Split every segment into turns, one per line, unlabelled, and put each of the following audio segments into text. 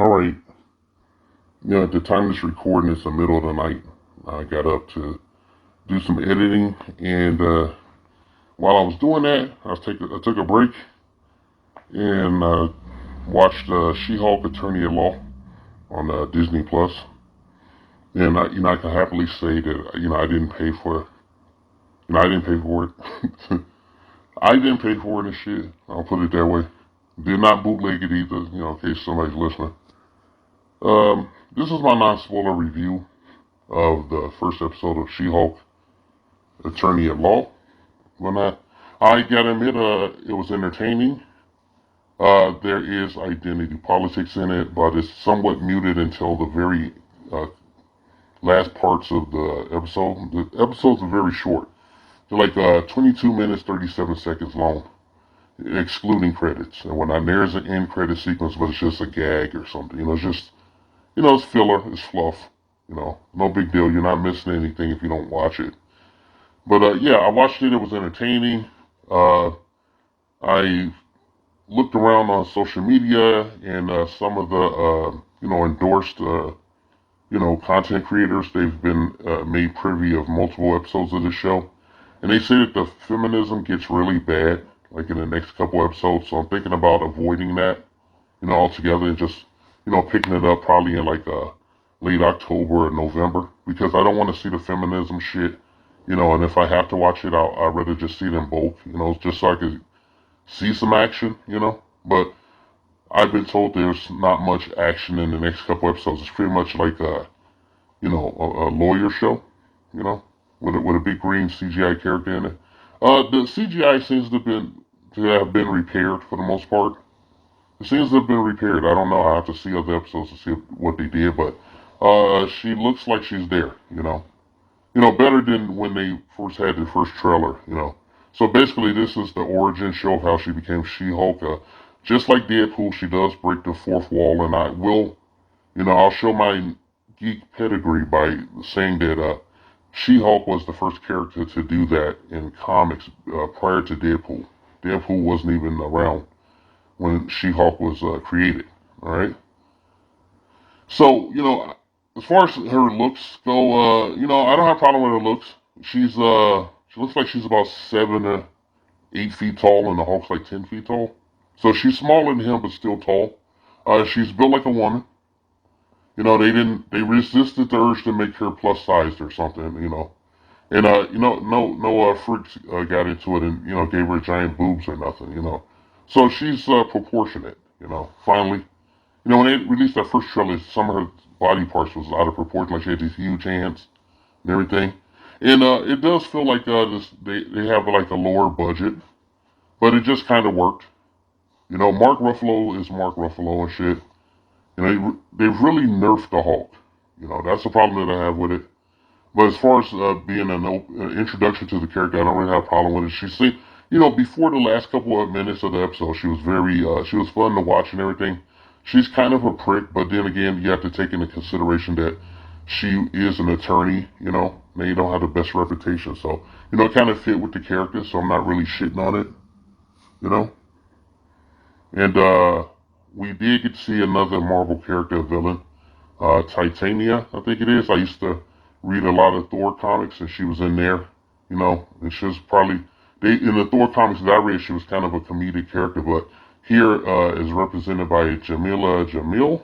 All right. At the time of this recording, it's the middle of the night. I got up to do some editing, and while I was doing that, I took a break and watched She-Hulk Attorney at Law on Disney Plus. And I can happily say that I didn't pay for, I didn't pay for it. I didn't pay for it and shit. I'll put it that way. Did not bootleg it either. In case somebody's listening. This is my non-spoiler review of the first episode of She-Hulk Attorney at Law. When I gotta admit, it was entertaining. There is identity politics in it, but it's somewhat muted until the very last parts of the episode. The episodes are very short. They're like 22 minutes, 37 seconds long, excluding credits. And when there's an end credit sequence, but it's just a gag or something. It's just, it's filler, it's fluff. No big deal. You're not missing anything if you don't watch it. But yeah, I watched it. It was entertaining. I looked around on social media and some of the endorsed content creators. They've been made privy of multiple episodes of the show, and they say that the feminism gets really bad, like in the next couple episodes. So I'm thinking about avoiding that, altogether, and just picking it up probably in like late October or November, because I don't want to see the feminism shit. And if I have to watch it, I'd rather just see them both, just so I could see some action, But I've been told there's not much action in the next couple episodes. It's pretty much like a lawyer show, with a big green CGI character in it. The CGI seems to have been repaired for the most part. It seems to have been repaired. I don't know. I have to see other episodes to see what they did, but she looks like she's there, better than when they first had the first trailer. So basically, this is the origin show of how she became She-Hulk. Just like Deadpool, she does break the fourth wall, and I'll show my geek pedigree by saying that She-Hulk was the first character to do that in comics prior to Deadpool. Deadpool wasn't even around when She-Hulk was created. All right. So as far as her looks go, I don't have a problem with her looks. She looks like she's about 7 to 8 feet tall, and the Hulk's like 10 feet tall. So she's smaller than him, but still tall. She's built like a woman. They resisted the urge to make her plus sized or something. And no freaks got into it and gave her giant boobs or nothing. So she's proportionate. Finally, when they released that first trailer, some of her body parts was out of proportion, like she had these huge hands and everything. And it does feel like they have like a lower budget, but it just kind of worked. Mark Ruffalo is Mark Ruffalo and shit. They've really nerfed the Hulk. That's the problem that I have with it. But as far as being an introduction to the character, I don't really have a problem with it. Before the last couple of minutes of the episode, she was she was fun to watch and everything. She's kind of a prick, but then again, you have to take into consideration that she is an attorney, they don't have the best reputation. So, it kind of fit with the character, so I'm not really shitting on it, you know? And, we did get to see another Marvel character villain, Titania, I think it is. I used to read a lot of Thor comics, and she was in there, and she was probably, in the Thor comics that I read, she was kind of a comedic character, but here, is represented by Jamila Jamil.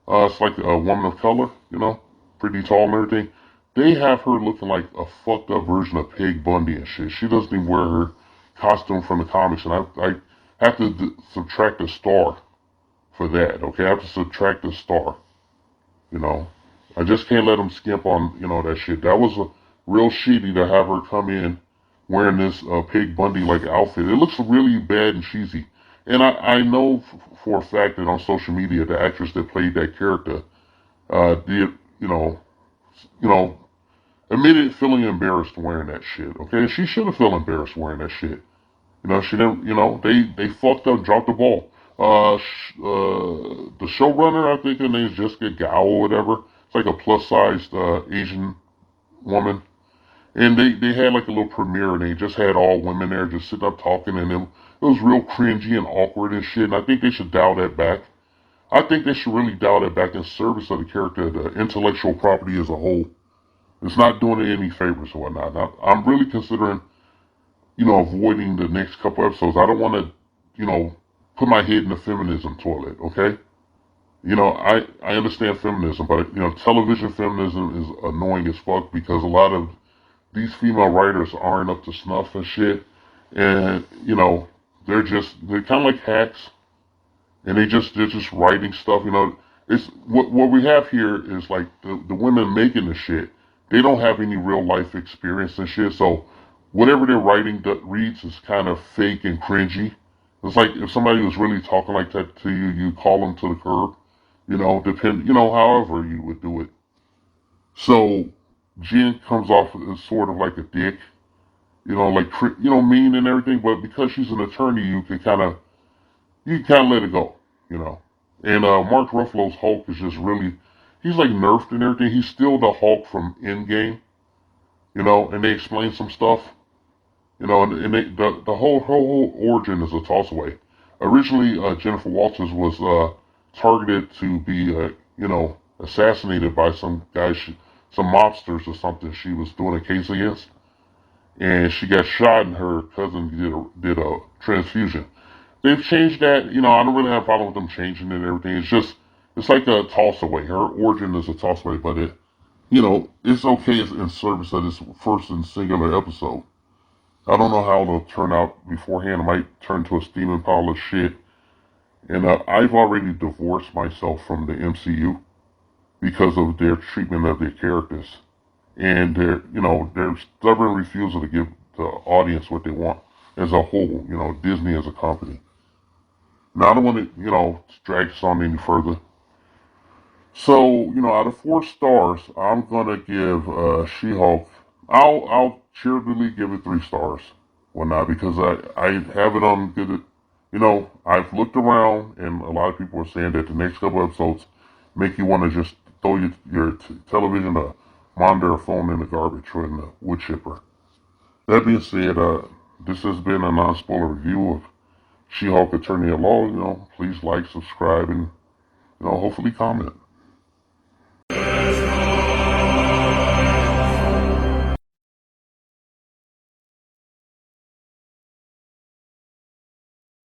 It's like a woman of color, pretty tall and everything. They have her looking like a fucked up version of Peg Bundy and shit. She doesn't even wear her costume from the comics, and I have to subtract a star for that, okay? I have to subtract a star, you know? I just can't let them skimp on, that shit. That was a real shitty to have her come in wearing this Peg Bundy-like outfit. It looks really bad and cheesy. And I know for a fact that on social media, the actress that played that character did, you know, admitted feeling embarrassed wearing that shit. Okay, she should have felt embarrassed wearing that shit. She didn't. They fucked up, dropped the ball. The showrunner, I think her name is Jessica Gao or whatever. It's like a plus-sized Asian woman. And they had like a little premiere, and they just had all women there just sitting up talking, and it was real cringy and awkward and shit, and I think they should dial that back. I think they should really dial that back in service of the character, the intellectual property as a whole. It's not doing it any favors or whatnot. I'm really considering, avoiding the next couple episodes. I don't want to, put my head in the feminism toilet, okay? I understand feminism, but, television feminism is annoying as fuck because a lot of these female writers aren't up to snuff and shit. And, they're kind of like hacks and they're just writing stuff. It's what we have here is like the women making the shit. They don't have any real life experience and shit, so whatever they're writing that reads is kind of fake and cringy. It's like if somebody was really talking like that to you, you call them to the curb. However you would do it. So Jen comes off as sort of like a dick, like mean and everything. But because she's an attorney, you can kind of let it go, you know. And Mark Ruffalo's Hulk is just really, he's like nerfed and everything. He's still the Hulk from Endgame, and they explain some stuff, the whole origin is a toss away. Originally, Jennifer Walters was targeted to be, assassinated by some guy, some mobsters or something she was doing a case against. And she got shot and her cousin did a transfusion. They've changed that. I don't really have a problem with them changing it and everything. It's like a toss away. Her origin is a toss away, but it's okay in service of this first and singular episode. I don't know how it'll turn out beforehand. It might turn to a steaming pile of shit. And I've already divorced myself from the MCU because of their treatment of their characters and their stubborn refusal to give the audience what they want as a whole. Disney as a company. Now I don't want to, drag this on any further. So, out of 4 stars, I'm gonna give She-Hulk. I'll cheerfully give it 3 stars. Well, not because I have it on good. I've looked around, and a lot of people are saying that the next couple episodes make you want to just throw your television, a monitor, or phone in the garbage or in the wood chipper. That being said, this has been a non-spoiler review of She-Hulk Attorney at Law. Please like, subscribe, and hopefully comment.